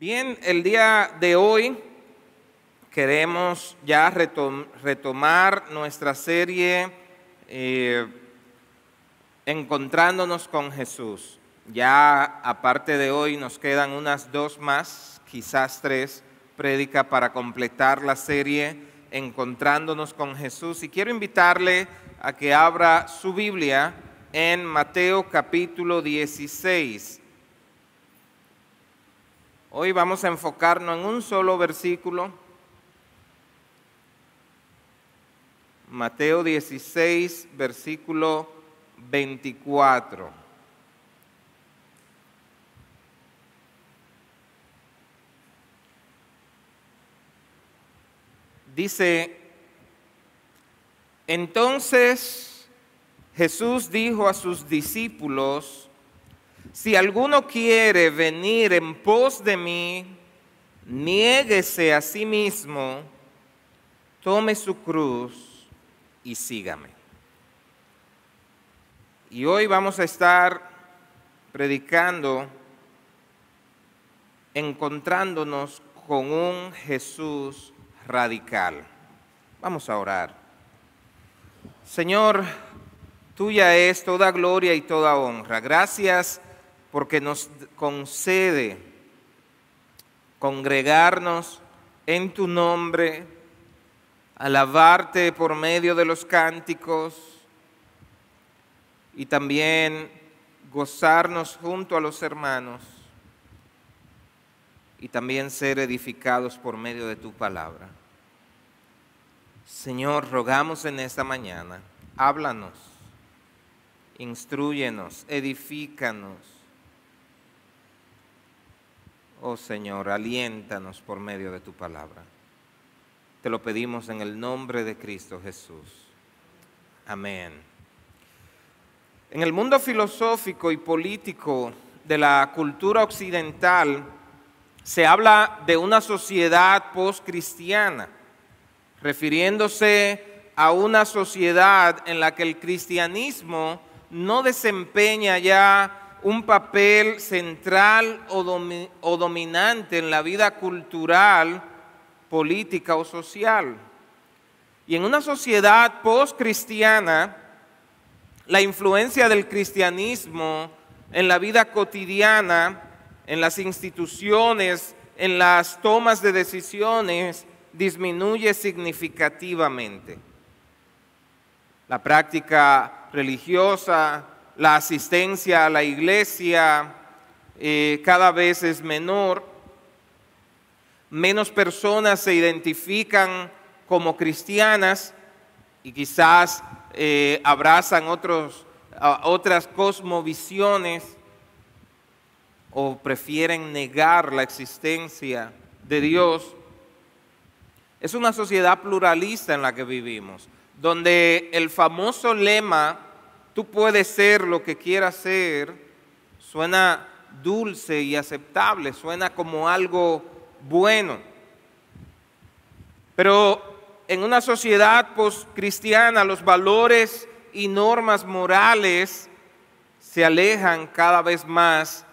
Bien, el día de hoy queremos ya retomar nuestra serie Encontrándonos con Jesús. Ya aparte de hoy nos quedan unas 2 más, quizás 3 prédicas para completar la serie Encontrándonos con Jesús. Y quiero invitarle a que abra su Biblia en Mateo capítulo 16. Hoy vamos a enfocarnos en un solo versículo. Mateo 16, versículo 24. Dice: entonces Jesús dijo a sus discípulos: si alguno quiere venir en pos de mí, niéguese a sí mismo, tome su cruz y sígame. Y hoy vamos a estar predicando, encontrándonos con un Jesús radical. Vamos a orar. Señor, tuya es toda gloria y toda honra. Gracias porque nos concede congregarnos en tu nombre, alabarte por medio de los cánticos y también gozarnos junto a los hermanos y también ser edificados por medio de tu palabra. Señor, rogamos en esta mañana, háblanos, instrúyenos, edifícanos. Oh Señor, aliéntanos por medio de tu palabra. Te lo pedimos en el nombre de Cristo Jesús. Amén. En el mundo filosófico y político de la cultura occidental se habla de una sociedad postcristiana, refiriéndose a una sociedad en la que el cristianismo no desempeña ya un papel central o dominante en la vida cultural, política o social. Y en una sociedad postcristiana, la influencia del cristianismo en la vida cotidiana, en las instituciones, en las tomas de decisiones, disminuye significativamente. La práctica religiosa, la asistencia a la iglesia cada vez es menor. Menos personas se identifican como cristianas y quizás abrazan otras cosmovisiones o prefieren negar la existencia de Dios. Es una sociedad pluralista en la que vivimos, donde el famoso lema "tú puedes ser lo que quieras ser" suena dulce y aceptable, suena como algo bueno. Pero en una sociedad postcristiana los valores y normas morales se alejan cada vez más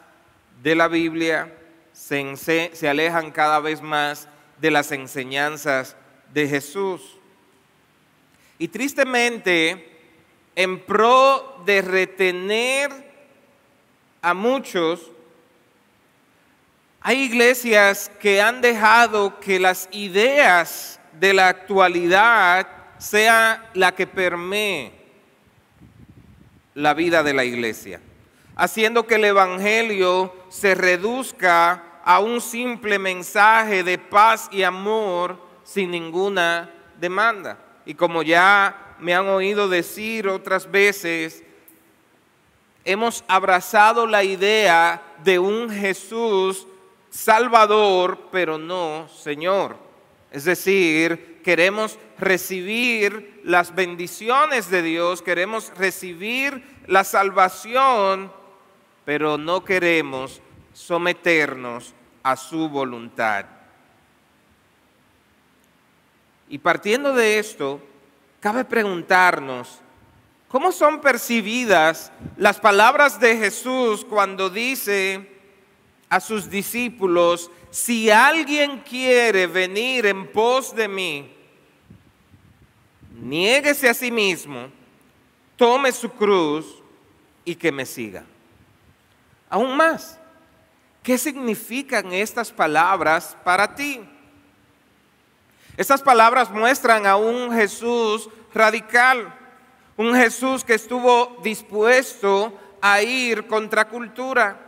de la Biblia, se alejan cada vez más de las enseñanzas de Jesús. Y tristemente, en pro de retener a muchos, hay iglesias que han dejado que las ideas de la actualidad sea la que permee la vida de la iglesia, haciendo que el evangelio se reduzca a un simple mensaje de paz y amor sin ninguna demanda. Y como ya me han oído decir otras veces, hemos abrazado la idea de un Jesús Salvador, pero no Señor. Es decir, queremos recibir las bendiciones de Dios, queremos recibir la salvación, pero no queremos someternos a su voluntad. Y partiendo de esto, cabe preguntarnos, ¿cómo son percibidas las palabras de Jesús cuando dice: a sus discípulos: si alguien quiere venir en pos de mí, niéguese a sí mismo, tome su cruz y que me siga. Aún más, ¿qué significan estas palabras para ti? Estas palabras muestran a un Jesús radical, un Jesús que estuvo dispuesto a ir contra cultura,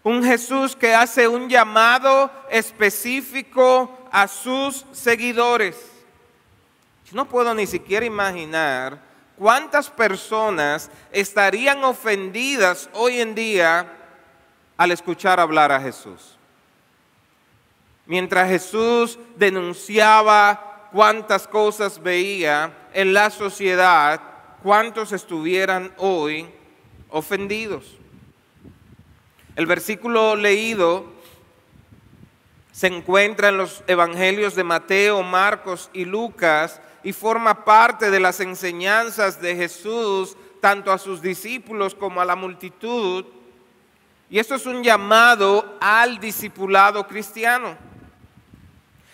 un Jesús que hace un llamado específico a sus seguidores. Yo no puedo ni siquiera imaginar cuántas personas estarían ofendidas hoy en día al escuchar hablar a Jesús. Mientras Jesús denunciaba cuántas cosas veía en la sociedad, cuántos estuvieran hoy ofendidos. El versículo leído se encuentra en los evangelios de Mateo, Marcos y Lucas y forma parte de las enseñanzas de Jesús tanto a sus discípulos como a la multitud. Y esto es un llamado al discipulado cristiano.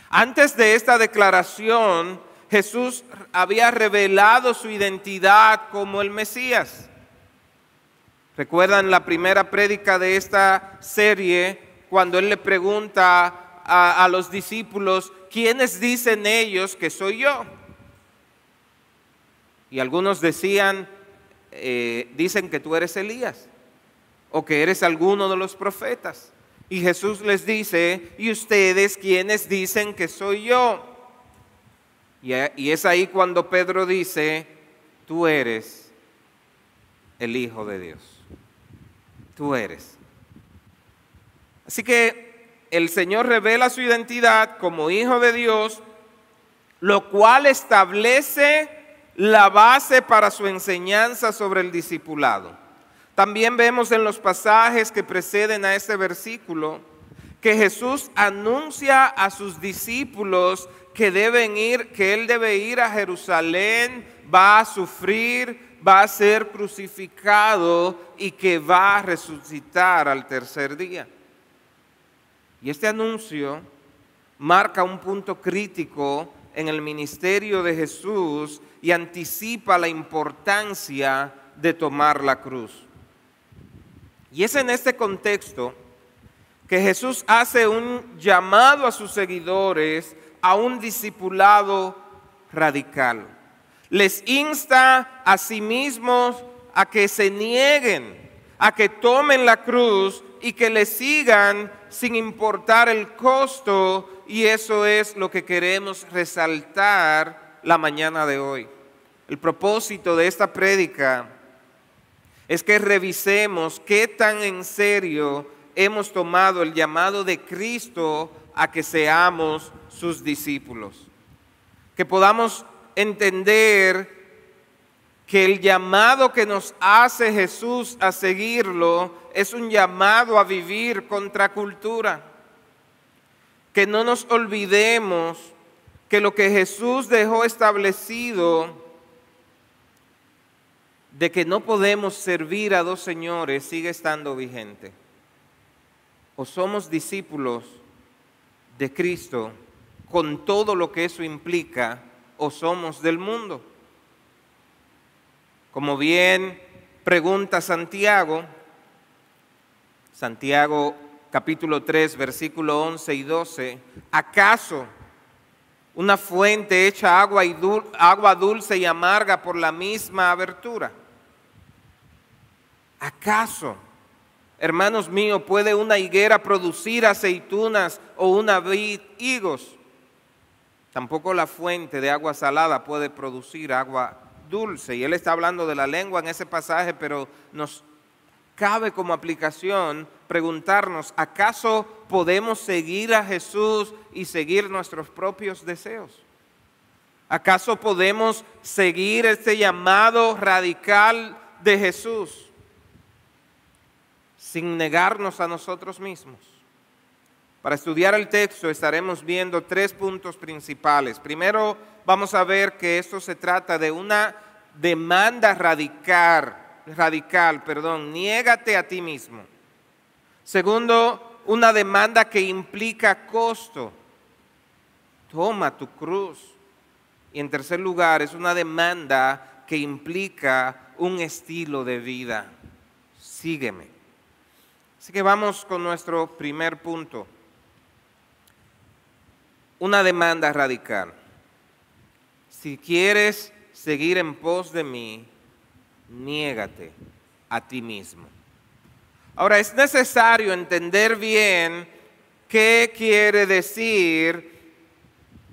Antes de esta declaración, Jesús había revelado su identidad como el Mesías. ¿Recuerdan la primera prédica de esta serie cuando Él le pregunta a los discípulos: ¿quiénes dicen ellos que soy yo? Y algunos decían, dicen que tú eres Elías o que eres alguno de los profetas. Y Jesús les dice: ¿y ustedes quiénes dicen que soy yo? Y es ahí cuando Pedro dice: tú eres el Hijo de Dios. Tú eres. Así que el Señor revela su identidad como Hijo de Dios, lo cual establece la base para su enseñanza sobre el discipulado. También vemos en los pasajes que preceden a este versículo que Jesús anuncia a sus discípulos que Él debe ir a Jerusalén, va a sufrir, va a ser crucificado y que va a resucitar al tercer día. Y este anuncio marca un punto crítico en el ministerio de Jesús y anticipa la importancia de tomar la cruz. Y es en este contexto que Jesús hace un llamado a sus seguidores a un discipulado radical. Les insta a sí mismos a que se nieguen, a que tomen la cruz y que le sigan sin importar el costo, y eso es lo que queremos resaltar la mañana de hoy. El propósito de esta prédica es que revisemos qué tan en serio hemos tomado el llamado de Cristo a que seamos sus discípulos. Que podamos entender que el llamado que nos hace Jesús a seguirlo es un llamado a vivir contra cultura. Que no nos olvidemos que lo que Jesús dejó establecido de que no podemos servir a dos señores sigue estando vigente. O somos discípulos de Cristo con todo lo que eso implica, o somos del mundo. Como bien pregunta Santiago capítulo 3, versículo 11 y 12, ¿acaso una fuente hecha agua dulce y amarga por la misma abertura? ¿Acaso, hermanos míos, puede una higuera producir aceitunas o una vid higos? Tampoco la fuente de agua salada puede producir agua dulce. Y él está hablando de la lengua en ese pasaje, pero nos cabe como aplicación preguntarnos: ¿acaso podemos seguir a Jesús y seguir nuestros propios deseos? ¿Acaso podemos seguir este llamado radical de Jesús sin negarnos a nosotros mismos? Para estudiar el texto estaremos viendo 3 puntos principales. Primero, vamos a ver que esto se trata de una demanda radical, niégate a ti mismo. Segundo, una demanda que implica costo. Toma tu cruz. Y en tercer lugar, es una demanda que implica un estilo de vida. Sígueme. Así que vamos con nuestro primer punto. Una demanda radical. Si quieres seguir en pos de mí, niégate a ti mismo. Ahora, es necesario entender bien qué quiere decir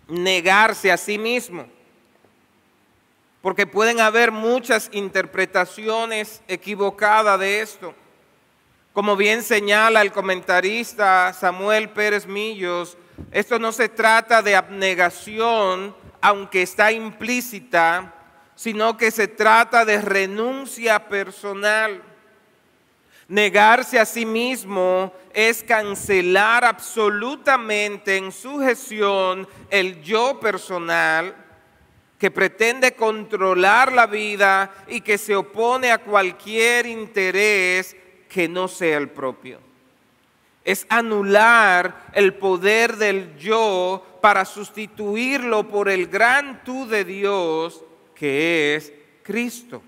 negarse a sí mismo, porque pueden haber muchas interpretaciones equivocadas de esto. Como bien señala el comentarista Samuel Pérez Millos, esto no se trata de abnegación, aunque está implícita, sino que se trata de renuncia personal. Negarse a sí mismo es cancelar absolutamente en sujeción el yo personal que pretende controlar la vida y que se opone a cualquier interés que no sea el propio. Es anular el poder del yo para sustituirlo por el gran tú de Dios, que es Cristo.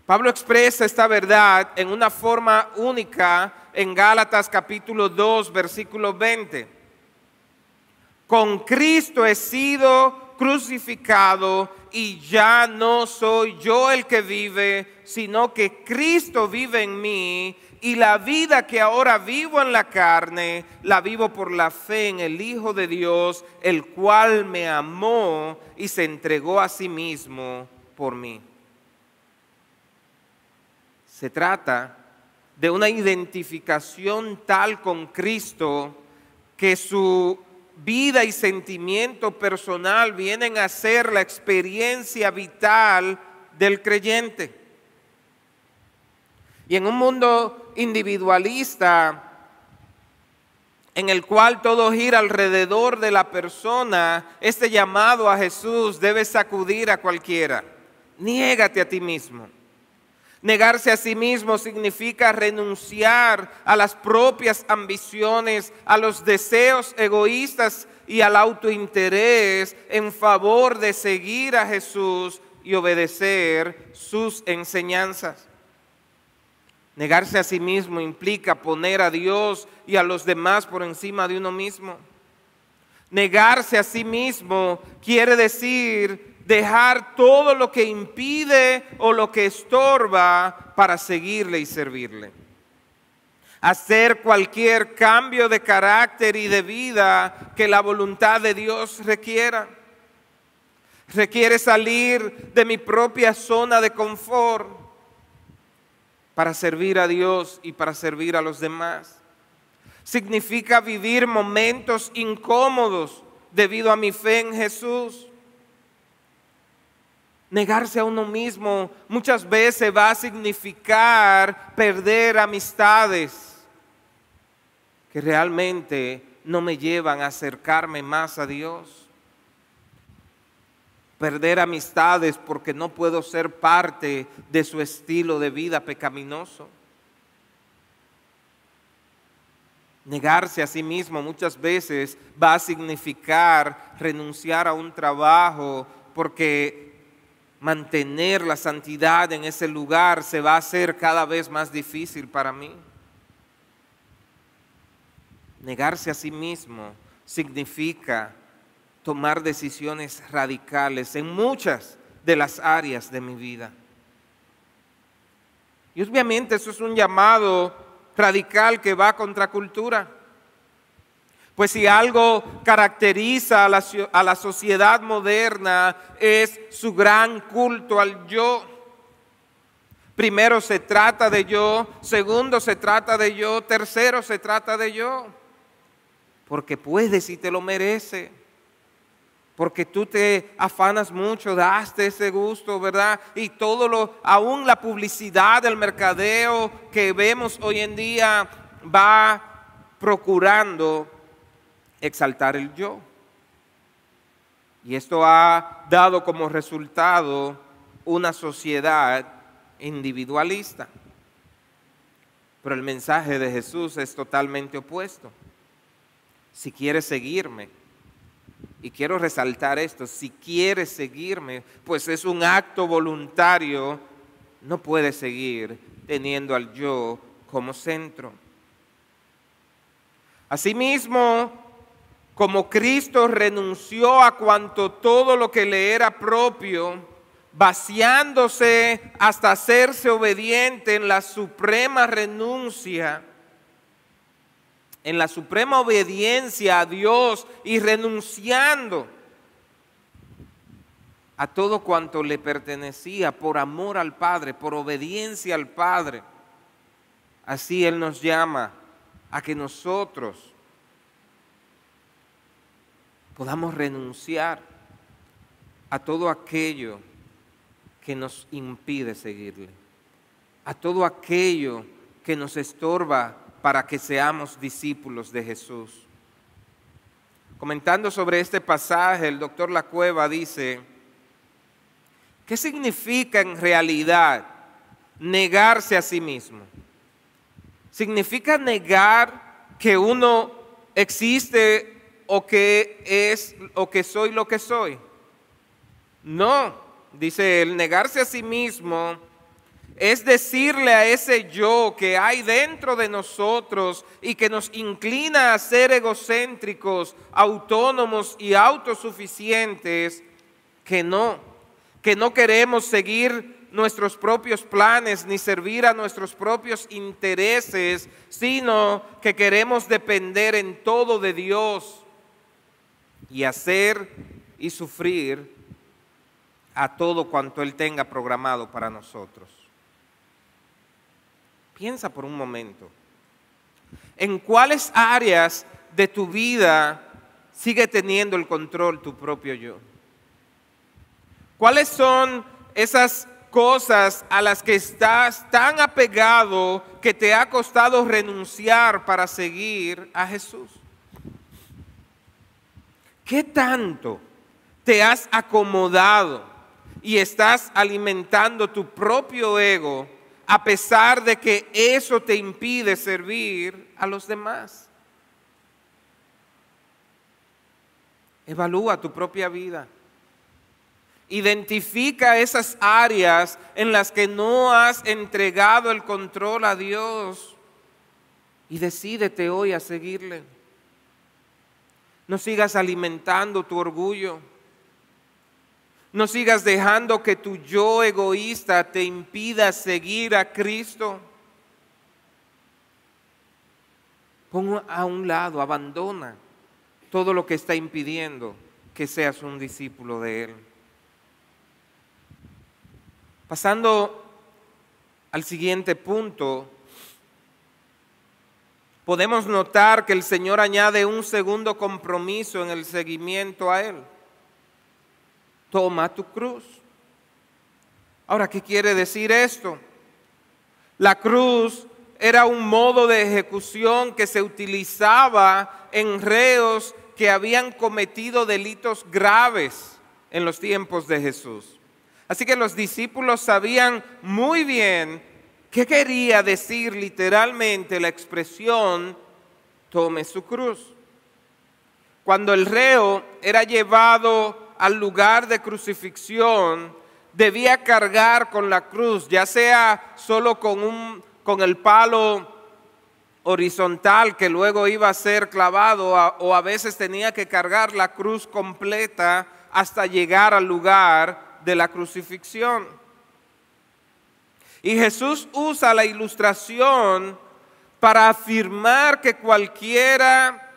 Pablo expresa esta verdad en una forma única en Gálatas capítulo 2, versículo 20. Con Cristo he sido crucificado y ya no soy yo el que vive, sino que Cristo vive en mí, y la vida que ahora vivo en la carne, la vivo por la fe en el Hijo de Dios, el cual me amó y se entregó a sí mismo por mí. Se trata de una identificación tal con Cristo que su vida y sentimiento personal vienen a ser la experiencia vital del creyente. Y en un mundo individualista, en el cual todo gira alrededor de la persona, este llamado a Jesús debe sacudir a cualquiera. Niégate a ti mismo. Negarse a sí mismo significa renunciar a las propias ambiciones, a los deseos egoístas y al autointerés en favor de seguir a Jesús y obedecer sus enseñanzas. Negarse a sí mismo implica poner a Dios y a los demás por encima de uno mismo. Negarse a sí mismo quiere decir dejar todo lo que impide o lo que estorba para seguirle y servirle. Hacer cualquier cambio de carácter y de vida que la voluntad de Dios requiera. Requiere salir de mi propia zona de confort para servir a Dios y para servir a los demás. Significa vivir momentos incómodos debido a mi fe en Jesús. Negarse a uno mismo muchas veces va a significar perder amistades que realmente no me llevan a acercarme más a Dios. Perder amistades porque no puedo ser parte de su estilo de vida pecaminoso. Negarse a sí mismo muchas veces va a significar renunciar a un trabajo porque mantener la santidad en ese lugar se va a hacer cada vez más difícil para mí. Negarse a sí mismo significa tomar decisiones radicales en muchas de las áreas de mi vida. Y obviamente eso es un llamado radical que va contra cultura. Pues si algo caracteriza a la sociedad moderna es su gran culto al yo. Primero se trata de yo, segundo se trata de yo, tercero se trata de yo. Porque puedes y te lo mereces. Porque tú te afanas mucho, daste ese gusto, ¿verdad? Y aún la publicidad, el mercadeo que vemos hoy en día va procurando exaltar el yo. Y esto ha dado como resultado una sociedad individualista. Pero el mensaje de Jesús es totalmente opuesto. Si quieres seguirme, y quiero resaltar esto, si quieres seguirme, pues es un acto voluntario, no puedes seguir teniendo al yo como centro. Asimismo, como Cristo renunció a todo lo que le era propio, vaciándose hasta hacerse obediente en la suprema renuncia, en la suprema obediencia a Dios y renunciando a todo cuanto le pertenecía por amor al Padre, por obediencia al Padre. Así Él nos llama a que nosotros podamos renunciar a todo aquello que nos impide seguirle, a todo aquello que nos estorba para que seamos discípulos de Jesús. Comentando sobre este pasaje, el doctor Lacueva dice: ¿qué significa en realidad negarse a sí mismo? ¿Significa negar que uno existe o que soy lo que soy? No, dice él, negarse a sí mismo es decirle a ese yo que hay dentro de nosotros y que nos inclina a ser egocéntricos, autónomos y autosuficientes, que no queremos seguir nuestros propios planes ni servir a nuestros propios intereses, sino que queremos depender en todo de Dios y hacer y sufrir a todo cuanto Él tenga programado para nosotros. Piensa por un momento, ¿en cuáles áreas de tu vida sigue teniendo el control tu propio yo? ¿Cuáles son esas cosas a las que estás tan apegado que te ha costado renunciar para seguir a Jesús? ¿Qué tanto te has acomodado y estás alimentando tu propio ego a pesar de que eso te impide servir a los demás? Evalúa tu propia vida. Identifica esas áreas en las que no has entregado el control a Dios y decídete hoy a seguirle. No sigas alimentando tu orgullo. No sigas dejando que tu yo egoísta te impida seguir a Cristo. Pon a un lado, abandona todo lo que está impidiendo que seas un discípulo de Él. Pasando al siguiente punto, podemos notar que el Señor añade un segundo compromiso en el seguimiento a Él. Toma tu cruz. Ahora, ¿qué quiere decir esto? La cruz era un modo de ejecución que se utilizaba en reos que habían cometido delitos graves en los tiempos de Jesús. Así que los discípulos sabían muy bien qué quería decir literalmente la expresión tome su cruz. Cuando el reo era llevado al lugar de crucifixión, debía cargar con la cruz, ya sea solo con el palo horizontal que luego iba a ser clavado, o a veces tenía que cargar la cruz completa hasta llegar al lugar de la crucifixión. Y Jesús usa la ilustración para afirmar que cualquiera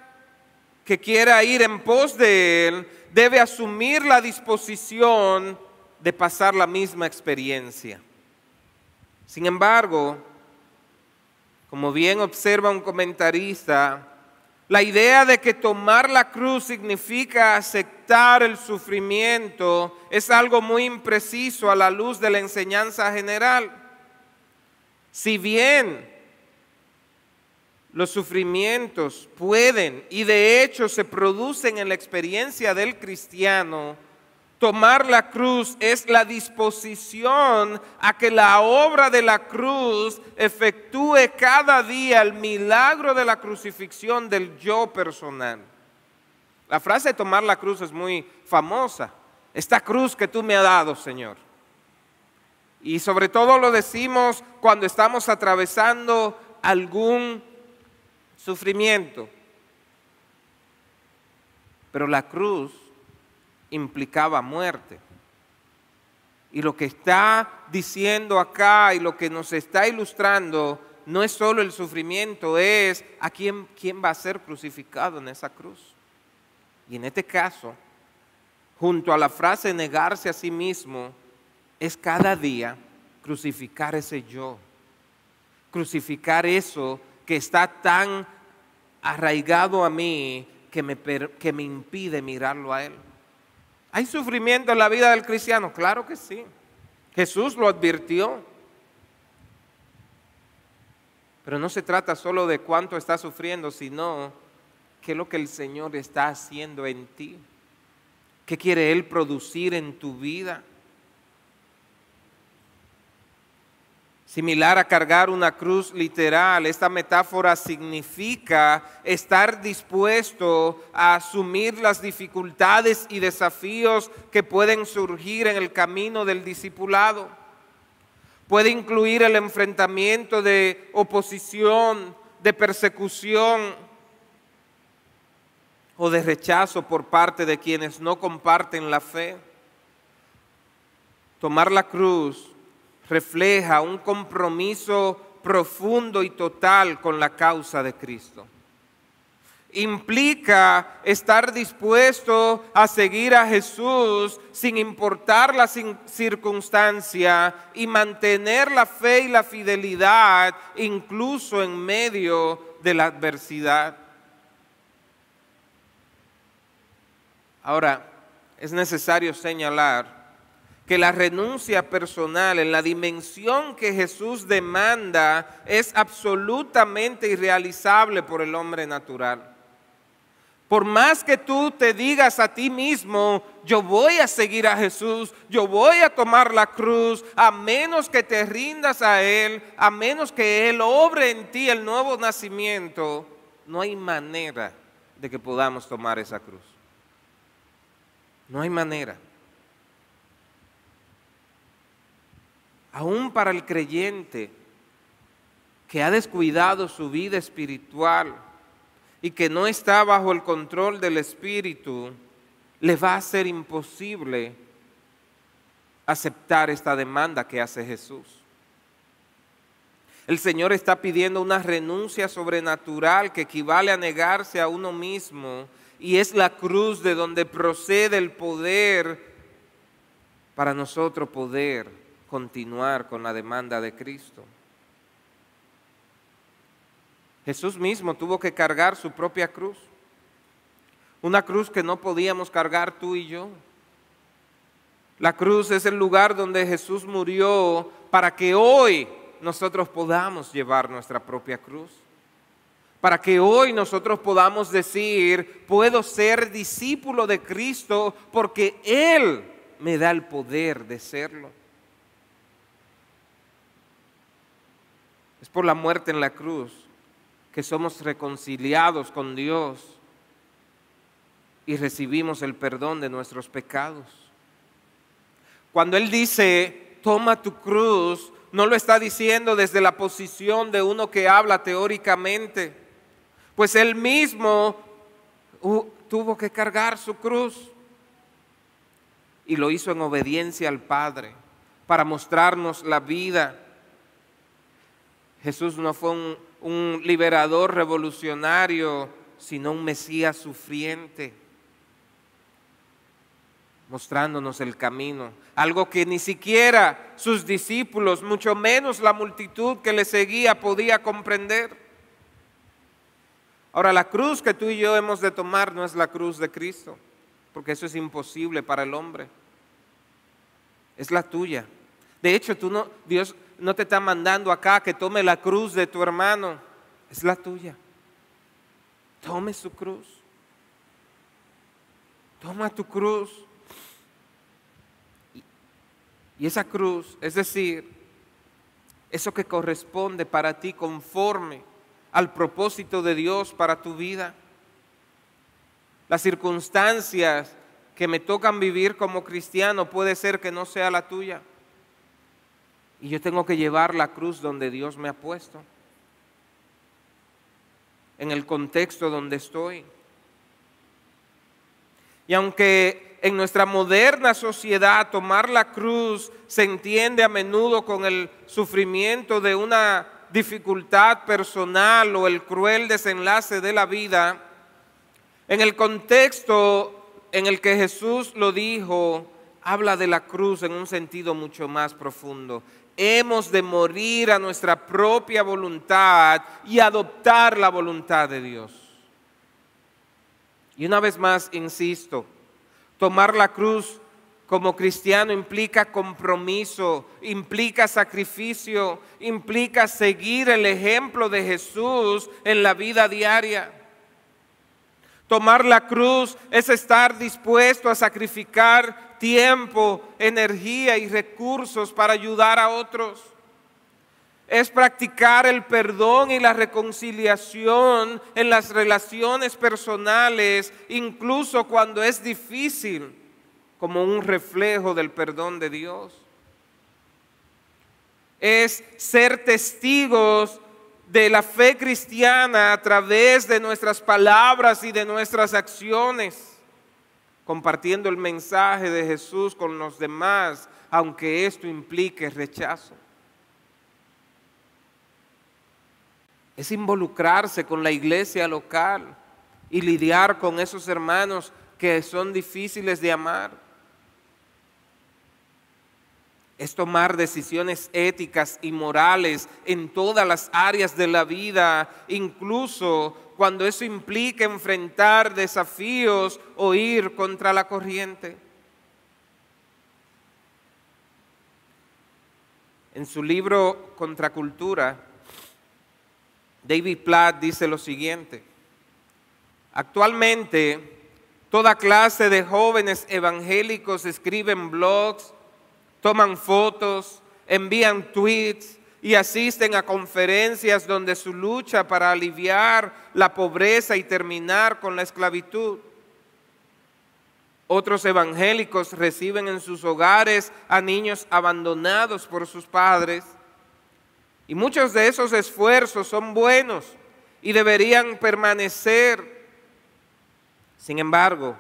que quiera ir en pos de Él debe asumir la disposición de pasar la misma experiencia. Sin embargo, como bien observa un comentarista, la idea de que tomar la cruz significa aceptar el sufrimiento es algo muy impreciso a la luz de la enseñanza general. Si bien los sufrimientos pueden y de hecho se producen en la experiencia del cristiano, Tomar la cruz es la disposición a que la obra de la cruz efectúe cada día el milagro de la crucifixión del yo personal. La frase de tomar la cruz es muy famosa. Esta cruz que tú me has dado, Señor. Y sobre todo lo decimos cuando estamos atravesando algún sufrimiento. Pero la cruz implicaba muerte. Y lo que está diciendo acá y lo que nos está ilustrando no es solo el sufrimiento, es a quién va a ser crucificado en esa cruz. Y en este caso, junto a la frase negarse a sí mismo, es cada día crucificar ese yo, crucificar eso que está tan arraigado a mí que me impide mirarlo a Él. ¿Hay sufrimiento en la vida del cristiano? Claro que sí. Jesús lo advirtió. Pero no se trata solo de cuánto estás sufriendo, sino qué es lo que el Señor está haciendo en ti. ¿Qué quiere Él producir en tu vida? Similar a cargar una cruz literal, esta metáfora significa estar dispuesto a asumir las dificultades y desafíos que pueden surgir en el camino del discipulado. Puede incluir el enfrentamiento de oposición, de persecución o de rechazo por parte de quienes no comparten la fe. Tomar la cruz refleja un compromiso profundo y total con la causa de Cristo. Implica estar dispuesto a seguir a Jesús sin importar la circunstancia y mantener la fe y la fidelidad incluso en medio de la adversidad. Ahora, es necesario señalar que la renuncia personal en la dimensión que Jesús demanda es absolutamente irrealizable por el hombre natural. Por más que tú te digas a ti mismo, yo voy a seguir a Jesús, yo voy a tomar la cruz, a menos que te rindas a Él, a menos que Él obre en ti el nuevo nacimiento, no hay manera de que podamos tomar esa cruz. No hay manera. Aún para el creyente que ha descuidado su vida espiritual y que no está bajo el control del Espíritu, le va a ser imposible aceptar esta demanda que hace Jesús. El Señor está pidiendo una renuncia sobrenatural que equivale a negarse a uno mismo, y es la cruz de donde procede el poder para nosotros poder continuar con la demanda de Cristo. Jesús mismo tuvo que cargar su propia cruz, una cruz que no podíamos cargar tú y yo. La cruz es el lugar donde Jesús murió para que hoy nosotros podamos llevar nuestra propia cruz, para que hoy nosotros podamos decir, puedo ser discípulo de Cristo porque Él me da el poder de serlo. Es por la muerte en la cruz que somos reconciliados con Dios y recibimos el perdón de nuestros pecados. Cuando Él dice, toma tu cruz, no lo está diciendo desde la posición de uno que habla teóricamente, pues Él mismo tuvo que cargar su cruz y lo hizo en obediencia al Padre para mostrarnos la vida. Jesús no fue un liberador revolucionario, sino un Mesías sufriente, mostrándonos el camino, algo que ni siquiera sus discípulos, mucho menos la multitud que le seguía, podía comprender. Ahora, la cruz que tú y yo hemos de tomar no es la cruz de Cristo, porque eso es imposible para el hombre. Es la tuya. De hecho, Dios no te está mandando acá que tome la cruz de tu hermano, es la tuya. Tome su cruz. Toma tu cruz. Y esa cruz, es decir, eso que corresponde para ti conforme al propósito de Dios para tu vida, las circunstancias que me tocan vivir como cristiano puede ser que no sea la tuya. Y yo tengo que llevar la cruz donde Dios me ha puesto, en el contexto donde estoy. Y aunque en nuestra moderna sociedad tomar la cruz se entiende a menudo con el sufrimiento de una dificultad personal o el cruel desenlace de la vida, en el contexto en el que Jesús lo dijo, habla de la cruz en un sentido mucho más profundo. Hemos de morir a nuestra propia voluntad y adoptar la voluntad de Dios. Y una vez más, insisto, tomar la cruz como cristiano implica compromiso, implica sacrificio, implica seguir el ejemplo de Jesús en la vida diaria. Tomar la cruz es estar dispuesto a sacrificar tiempo, energía y recursos para ayudar a otros. Es practicar el perdón y la reconciliación en las relaciones personales, incluso cuando es difícil, como un reflejo del perdón de Dios. Es ser testigos de la fe cristiana a través de nuestras palabras y de nuestras acciones, compartiendo el mensaje de Jesús con los demás, aunque esto implique rechazo. Es involucrarse con la iglesia local y lidiar con esos hermanos que son difíciles de amar. Es tomar decisiones éticas y morales en todas las áreas de la vida, incluso cuando eso implica enfrentar desafíos o ir contra la corriente. En su libro Contracultura, David Platt dice lo siguiente: actualmente, toda clase de jóvenes evangélicos escriben blogs, toman fotos, envían tweets y asisten a conferencias donde su lucha para aliviar la pobreza y terminar con la esclavitud. Otros evangélicos reciben en sus hogares a niños abandonados por sus padres. Y muchos de esos esfuerzos son buenos y deberían permanecer. Sin embargo,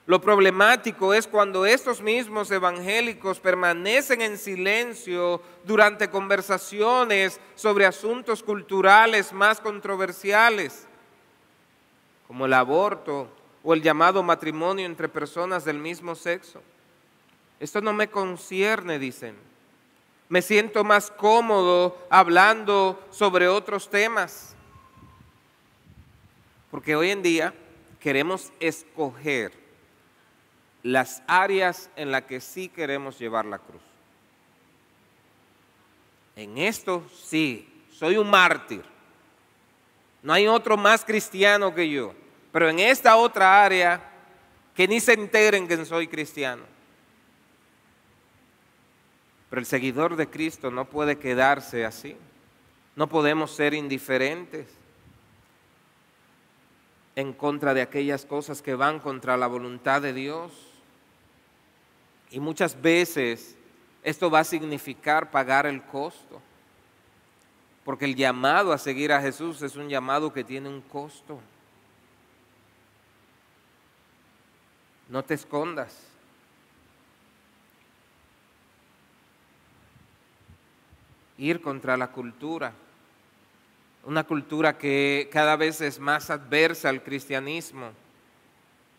lo problemático es cuando estos mismos evangélicos permanecen en silencio durante conversaciones sobre asuntos culturales más controversiales, como el aborto o el llamado matrimonio entre personas del mismo sexo. Esto no me concierne, dicen. Me siento más cómodo hablando sobre otros temas. Porque hoy en día queremos escoger las áreas en las que sí queremos llevar la cruz. En esto sí, soy un mártir. No hay otro más cristiano que yo. Pero en esta otra área, que ni se enteren que soy cristiano. Pero el seguidor de Cristo no puede quedarse así. No podemos ser indiferentes en contra de aquellas cosas que van contra la voluntad de Dios. Y muchas veces esto va a significar pagar el costo. Porque el llamado a seguir a Jesús es un llamado que tiene un costo. No te escondas. Ir contra la cultura, una cultura que cada vez es más adversa al cristianismo,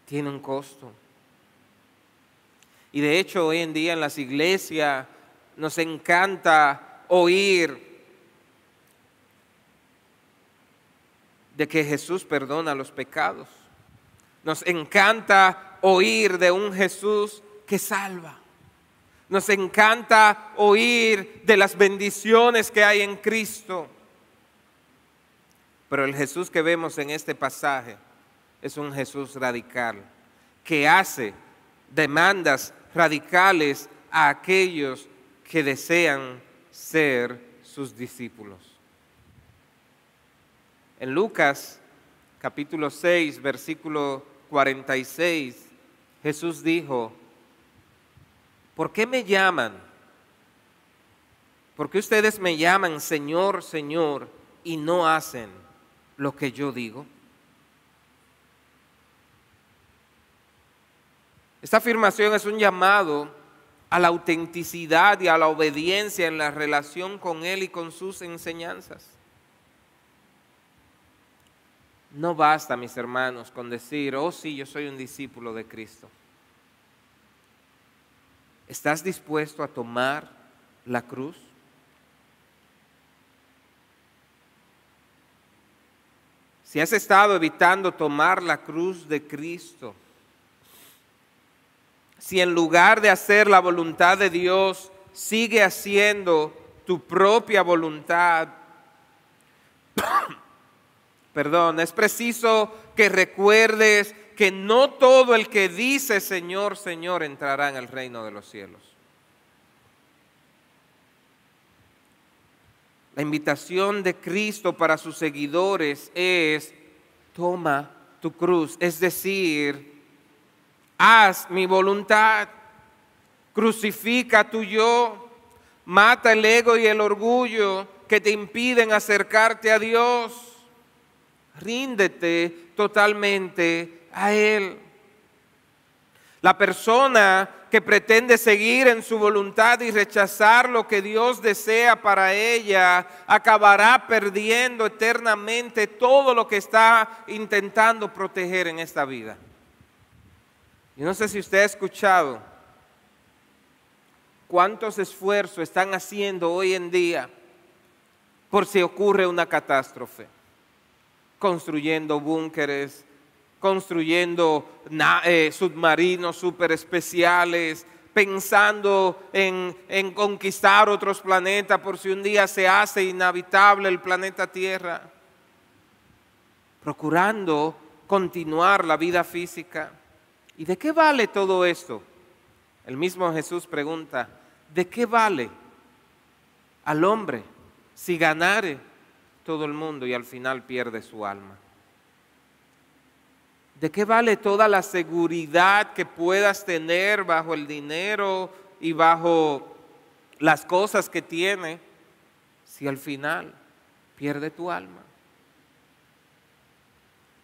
tiene un costo. Y de hecho hoy en día en las iglesias nos encanta oír de que Jesús perdona los pecados. Nos encanta oír de un Jesús que salva. Nos encanta oír de las bendiciones que hay en Cristo. Pero el Jesús que vemos en este pasaje es un Jesús radical, que hace demandas radicales a aquellos que desean ser sus discípulos. En Lucas capítulo 6, versículo 46, Jesús dijo: ¿por qué me llaman? ¿Por qué ustedes me llaman Señor, Señor, y no hacen lo que yo digo? Esta afirmación es un llamado a la autenticidad y a la obediencia en la relación con Él y con sus enseñanzas. No basta, mis hermanos, con decir: oh sí, yo soy un discípulo de Cristo. ¿Estás dispuesto a tomar la cruz? Si has estado evitando tomar la cruz de Cristo, si en lugar de hacer la voluntad de Dios, sigue haciendo tu propia voluntad, es preciso que recuerdes que no todo el que dice Señor, Señor entrará en el reino de los cielos. La invitación de Cristo para sus seguidores es: toma tu cruz, es decir, haz mi voluntad, crucifica tu yo, mata el ego y el orgullo que te impiden acercarte a Dios. Ríndete totalmente a Él. La persona que pretende seguir en su voluntad y rechazar lo que Dios desea para ella, acabará perdiendo eternamente todo lo que está intentando proteger en esta vida. Yo no sé si usted ha escuchado cuántos esfuerzos están haciendo hoy en día por si ocurre una catástrofe. Construyendo búnkeres, construyendo submarinos súper especiales, pensando en conquistar otros planetas por si un día se hace inhabitable el planeta Tierra, procurando continuar la vida física. ¿Y de qué vale todo esto? El mismo Jesús pregunta: ¿de qué vale al hombre si ganare todo el mundo y al final pierde su alma? ¿De qué vale toda la seguridad que puedas tener bajo el dinero y bajo las cosas que tiene si al final pierde tu alma?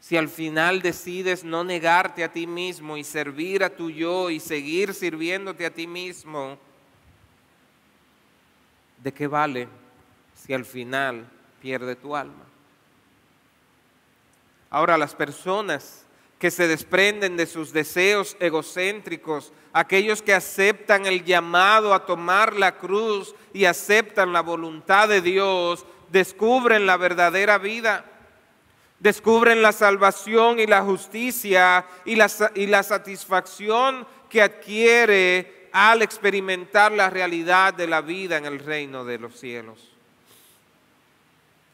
Si al final decides no negarte a ti mismo y servir a tu yo y seguir sirviéndote a ti mismo, ¿de qué vale si al final pierde tu alma? Ahora, las personas que se desprenden de sus deseos egocéntricos, aquellos que aceptan el llamado a tomar la cruz y aceptan la voluntad de Dios, descubren la verdadera vida, descubren la salvación y la justicia y la satisfacción que adquiere al experimentar la realidad de la vida en el reino de los cielos.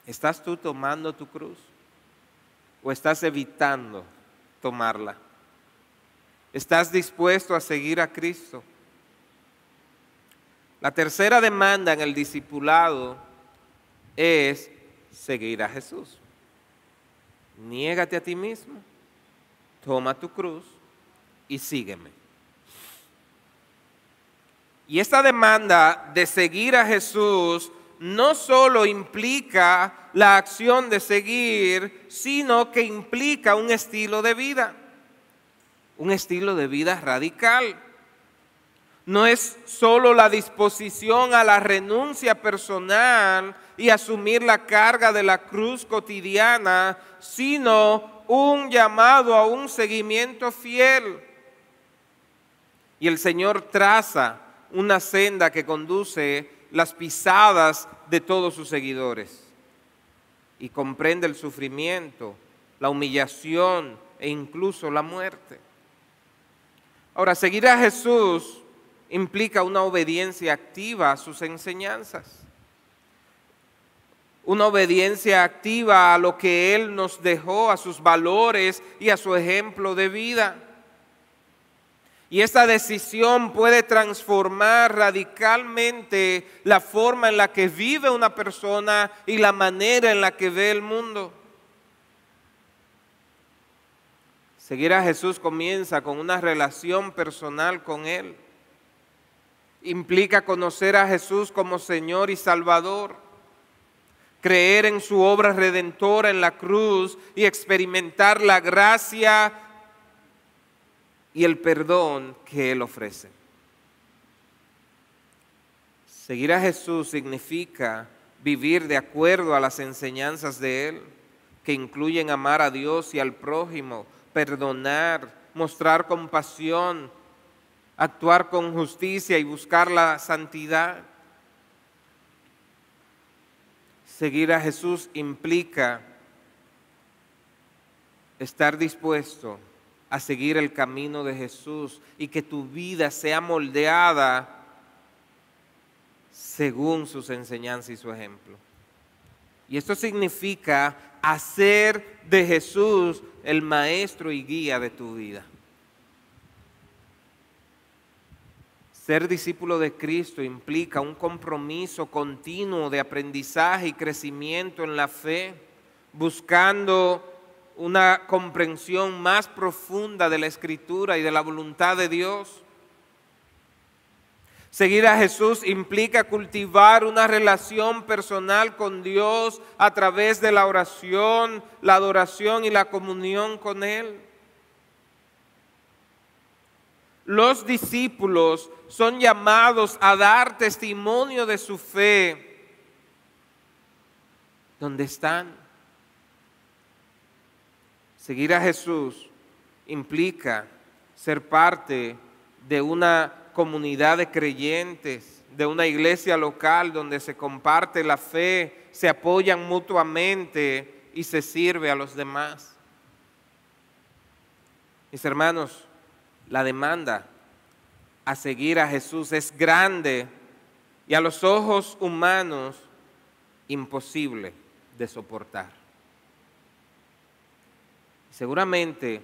¿Estás tú tomando tu cruz o estás evitando tomarla? ¿Estás dispuesto a seguir a Cristo? La tercera demanda en el discipulado es seguir a Jesús. Niégate a ti mismo, toma tu cruz y sígueme. Y esta demanda de seguir a Jesús no solo implica la acción de seguir, sino que implica un estilo de vida radical. No es solo la disposición a la renuncia personal y asumir la carga de la cruz cotidiana, sino un llamado a un seguimiento fiel. Y el Señor traza una senda que conduce las pisadas de todos sus seguidores y comprende el sufrimiento, la humillación e incluso la muerte. Ahora, seguir a Jesús implica una obediencia activa a sus enseñanzas, una obediencia activa a lo que Él nos dejó, a sus valores y a su ejemplo de vida. Y esta decisión puede transformar radicalmente la forma en la que vive una persona y la manera en la que ve el mundo. Seguir a Jesús comienza con una relación personal con Él. Implica conocer a Jesús como Señor y Salvador, creer en su obra redentora en la cruz y experimentar la gracia y el perdón que Él ofrece. Seguir a Jesús significa vivir de acuerdo a las enseñanzas de Él, que incluyen amar a Dios y al prójimo, perdonar, mostrar compasión, actuar con justicia y buscar la santidad. Seguir a Jesús implica estar dispuesto a seguir el camino de Jesús y que tu vida sea moldeada según sus enseñanzas y su ejemplo. Y esto significa hacer de Jesús el maestro y guía de tu vida. Ser discípulo de Cristo implica un compromiso continuo de aprendizaje y crecimiento en la fe, buscando una comprensión más profunda de la Escritura y de la voluntad de Dios. Seguir a Jesús implica cultivar una relación personal con Dios a través de la oración, la adoración y la comunión con Él. Los discípulos son llamados a dar testimonio de su fe donde están. Seguir a Jesús implica ser parte de una comunidad de creyentes, de una iglesia local donde se comparte la fe, se apoyan mutuamente y se sirve a los demás. Mis hermanos, la demanda a seguir a Jesús es grande y a los ojos humanos imposible de soportar. Seguramente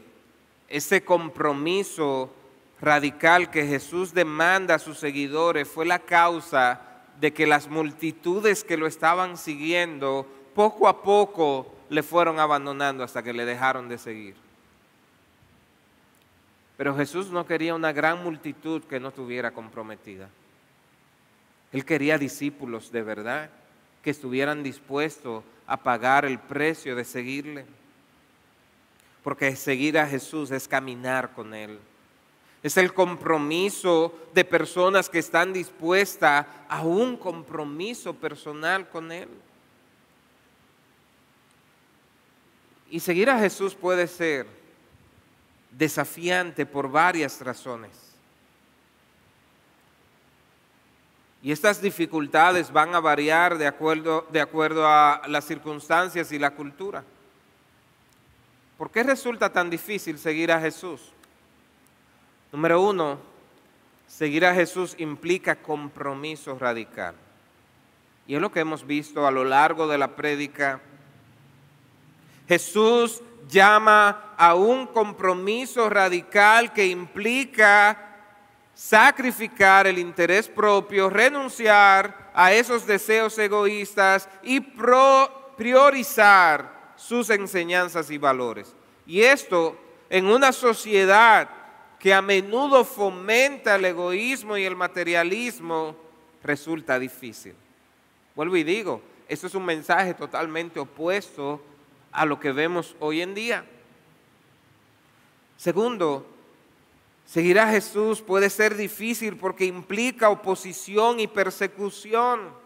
ese compromiso radical que Jesús demanda a sus seguidores fue la causa de que las multitudes que lo estaban siguiendo poco a poco le fueron abandonando hasta que le dejaron de seguir. Pero Jesús no quería una gran multitud que no estuviera comprometida. Él quería discípulos de verdad que estuvieran dispuestos a pagar el precio de seguirle. Porque seguir a Jesús es caminar con Él. Es el compromiso de personas que están dispuestas a un compromiso personal con Él. Y seguir a Jesús puede ser desafiante por varias razones. Y estas dificultades van a variar de acuerdo a las circunstancias y la cultura. ¿Por qué resulta tan difícil seguir a Jesús? Número uno, seguir a Jesús implica compromiso radical. Y es lo que hemos visto a lo largo de la prédica. Jesús llama a un compromiso radical que implica sacrificar el interés propio, renunciar a esos deseos egoístas y priorizar sus enseñanzas y valores. Y esto en una sociedad que a menudo fomenta el egoísmo y el materialismo resulta difícil. Vuelvo y digo, esto es un mensaje totalmente opuesto a lo que vemos hoy en día. Segundo, seguir a Jesús puede ser difícil porque implica oposición y persecución.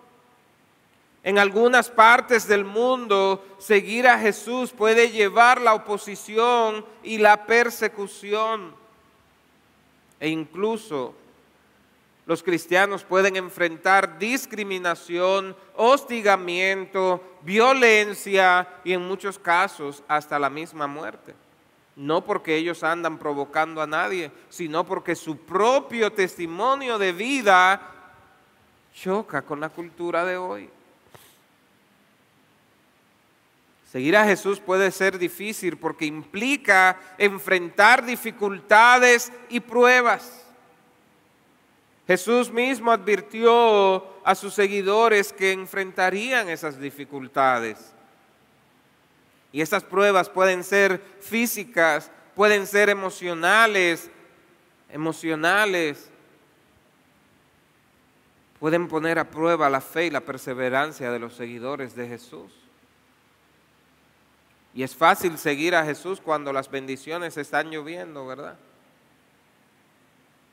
En algunas partes del mundo, seguir a Jesús puede llevar la oposición y la persecución. E incluso los cristianos pueden enfrentar discriminación, hostigamiento, violencia y en muchos casos hasta la misma muerte. No porque ellos andan provocando a nadie, sino porque su propio testimonio de vida choca con la cultura de hoy. Seguir a Jesús puede ser difícil porque implica enfrentar dificultades y pruebas. Jesús mismo advirtió a sus seguidores que enfrentarían esas dificultades. Y esas pruebas pueden ser físicas, pueden ser emocionales, pueden poner a prueba la fe y la perseverancia de los seguidores de Jesús. Y es fácil seguir a Jesús cuando las bendiciones están lloviendo, ¿verdad?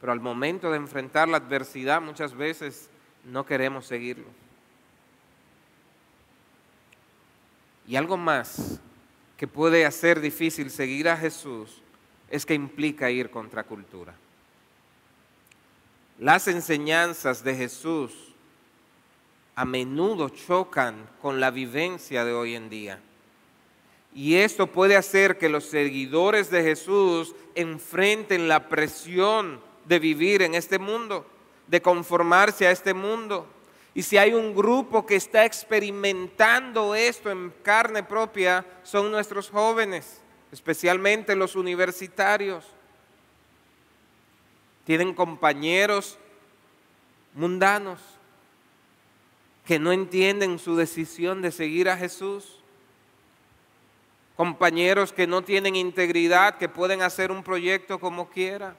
Pero al momento de enfrentar la adversidad muchas veces no queremos seguirlo. Y algo más que puede hacer difícil seguir a Jesús es que implica ir contra cultura. Las enseñanzas de Jesús a menudo chocan con la vivencia de hoy en día. Y esto puede hacer que los seguidores de Jesús enfrenten la presión de vivir en este mundo, de conformarse a este mundo. Y si hay un grupo que está experimentando esto en carne propia, son nuestros jóvenes, especialmente los universitarios. Tienen compañeros mundanos que no entienden su decisión de seguir a Jesús. Compañeros que no tienen integridad, que pueden hacer un proyecto como quiera,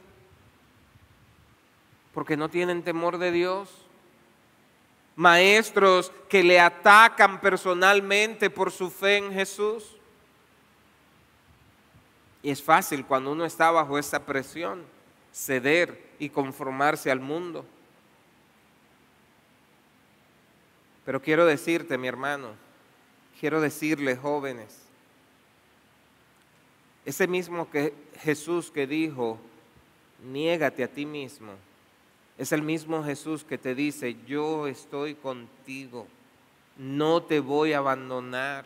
porque no tienen temor de Dios. Maestros que le atacan personalmente por su fe en Jesús. Y es fácil cuando uno está bajo esa presión ceder y conformarse al mundo. Pero quiero decirte, mi hermano, quiero decirle, jóvenes, ese mismo que Jesús que dijo, niégate a ti mismo, es el mismo Jesús que te dice, yo estoy contigo, no te voy a abandonar,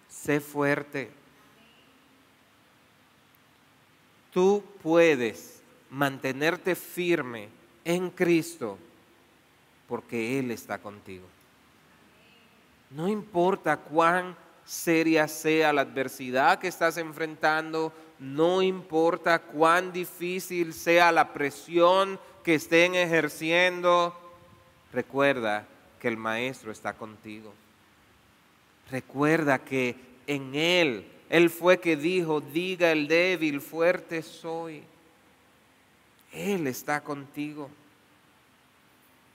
sé fuerte. Tú puedes mantenerte firme en Cristo porque Él está contigo. No importa cuán seria sea la adversidad que estás enfrentando, no importa cuán difícil sea la presión que estén ejerciendo, recuerda que el Maestro está contigo. Recuerda que en Él fue que dijo, diga el débil, fuerte soy. Él está contigo.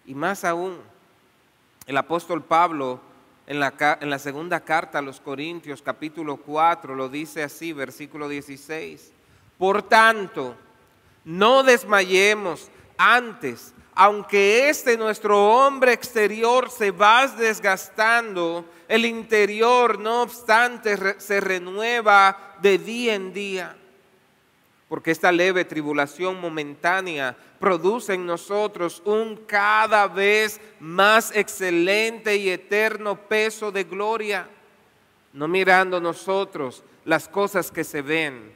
Y más aún, el apóstol Pablo en la segunda carta a los Corintios, capítulo 4, lo dice así, versículo 16. Por tanto, no desmayemos antes, aunque nuestro hombre exterior se va desgastando, el interior, no obstante, se renueva de día en día. Porque esta leve tribulación momentánea produce en nosotros un cada vez más excelente y eterno peso de gloria, no mirando nosotros las cosas que se ven,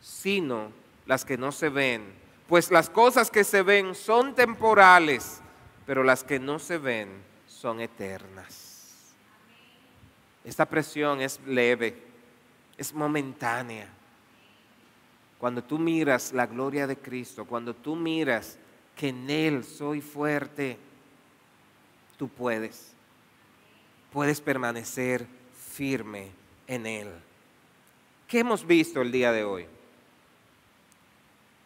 sino las que no se ven. Pues las cosas que se ven son temporales, pero las que no se ven son eternas. Esta presión es leve, es momentánea. Cuando tú miras la gloria de Cristo, cuando tú miras que en Él soy fuerte, tú puedes permanecer firme en Él. ¿Qué hemos visto el día de hoy?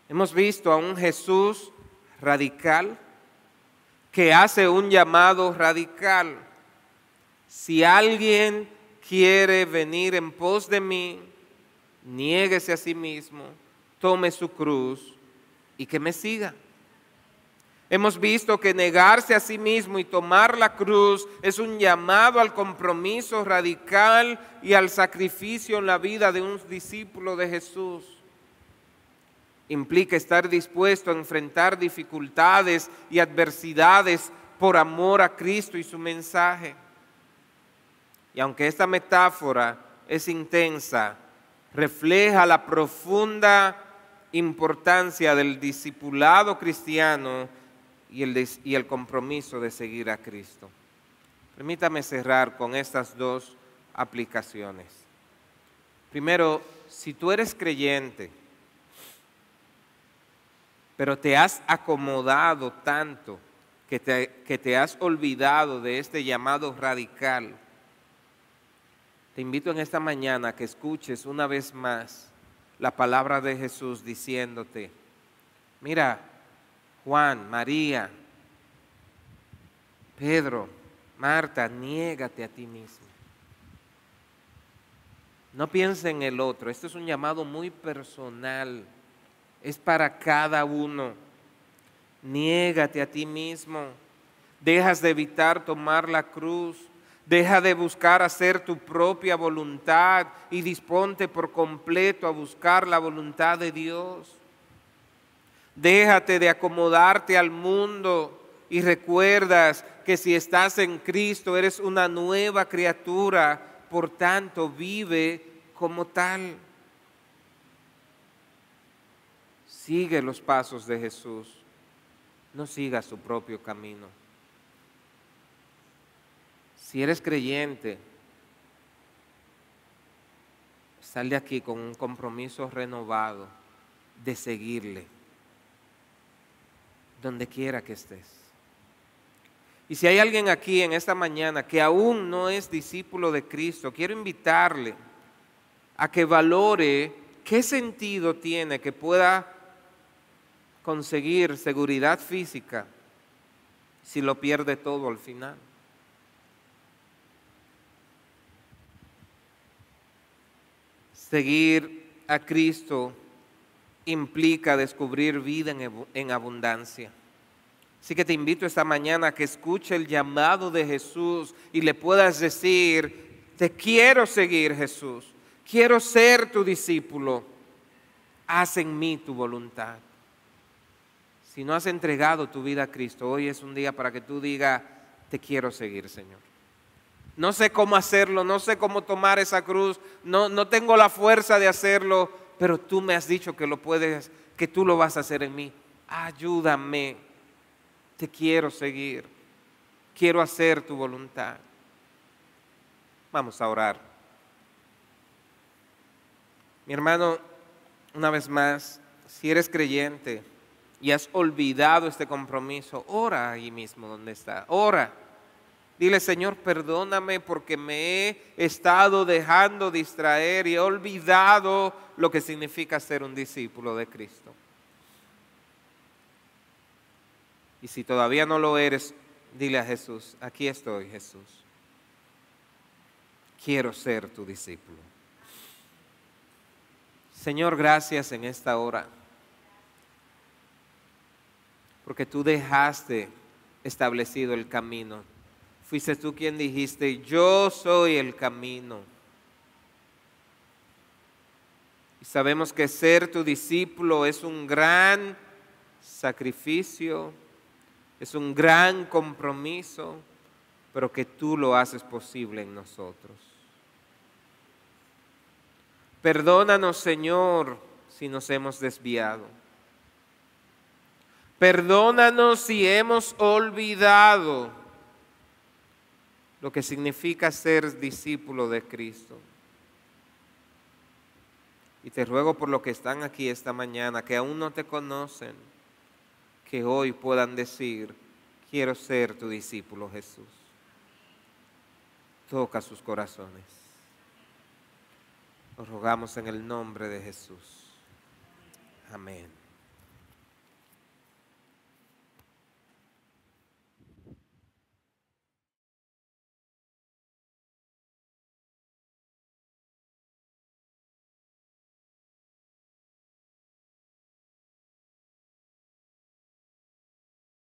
Hemos visto a un Jesús radical que hace un llamado radical. Si alguien quiere venir en pos de mí, niéguese a sí mismo, tome su cruz y que me siga. Hemos visto que negarse a sí mismo y tomar la cruz es un llamado al compromiso radical y al sacrificio en la vida de un discípulo de Jesús. Implica estar dispuesto a enfrentar dificultades y adversidades por amor a Cristo y su mensaje. Y aunque esta metáfora es intensa, refleja la profunda importancia del discipulado cristiano y el compromiso de seguir a Cristo. Permítame cerrar con estas dos aplicaciones. Primero, si tú eres creyente, pero te has acomodado tanto que te has olvidado de este llamado radical, te invito en esta mañana a que escuches una vez más la palabra de Jesús diciéndote, mira, Juan, María, Pedro, Marta, niégate a ti mismo. No pienses en el otro, esto es un llamado muy personal, es para cada uno. Niégate a ti mismo, dejas de evitar tomar la cruz, deja de buscar hacer tu propia voluntad y disponte por completo a buscar la voluntad de Dios. Déjate de acomodarte al mundo y recuerdas que si estás en Cristo eres una nueva criatura, por tanto vive como tal. Sigue los pasos de Jesús, no sigas su propio camino. Si eres creyente, sal de aquí con un compromiso renovado de seguirle, donde quiera que estés. Y si hay alguien aquí en esta mañana que aún no es discípulo de Cristo, quiero invitarle a que valore qué sentido tiene que pueda conseguir seguridad física si lo pierde todo al final. Seguir a Cristo implica descubrir vida en abundancia. Así que te invito esta mañana a que escuche el llamado de Jesús y le puedas decir, te quiero seguir, Jesús, quiero ser tu discípulo, haz en mí tu voluntad. Si no has entregado tu vida a Cristo, hoy es un día para que tú digas, te quiero seguir, Señor. No sé cómo hacerlo, no sé cómo tomar esa cruz, no tengo la fuerza de hacerlo, pero tú me has dicho que lo puedes, que tú lo vas a hacer en mí. Ayúdame, te quiero seguir, quiero hacer tu voluntad. Vamos a orar. Mi hermano, una vez más, si eres creyente y has olvidado este compromiso, ora ahí mismo donde está, ora. Dile, Señor, perdóname porque me he estado dejando distraer y he olvidado lo que significa ser un discípulo de Cristo. Y si todavía no lo eres, dile a Jesús, aquí estoy, Jesús. Quiero ser tu discípulo. Señor, gracias en esta hora, porque tú dejaste establecido el camino. Fuiste tú quien dijiste, yo soy el camino. Y sabemos que ser tu discípulo es un gran sacrificio, es un gran compromiso, pero que tú lo haces posible en nosotros. Perdónanos, Señor, si nos hemos desviado. Perdónanos si hemos olvidado lo que significa ser discípulo de Cristo. Y te ruego por los que están aquí esta mañana, que aún no te conocen, que hoy puedan decir, quiero ser tu discípulo, Jesús. Toca sus corazones. Lo rogamos en el nombre de Jesús. Amén.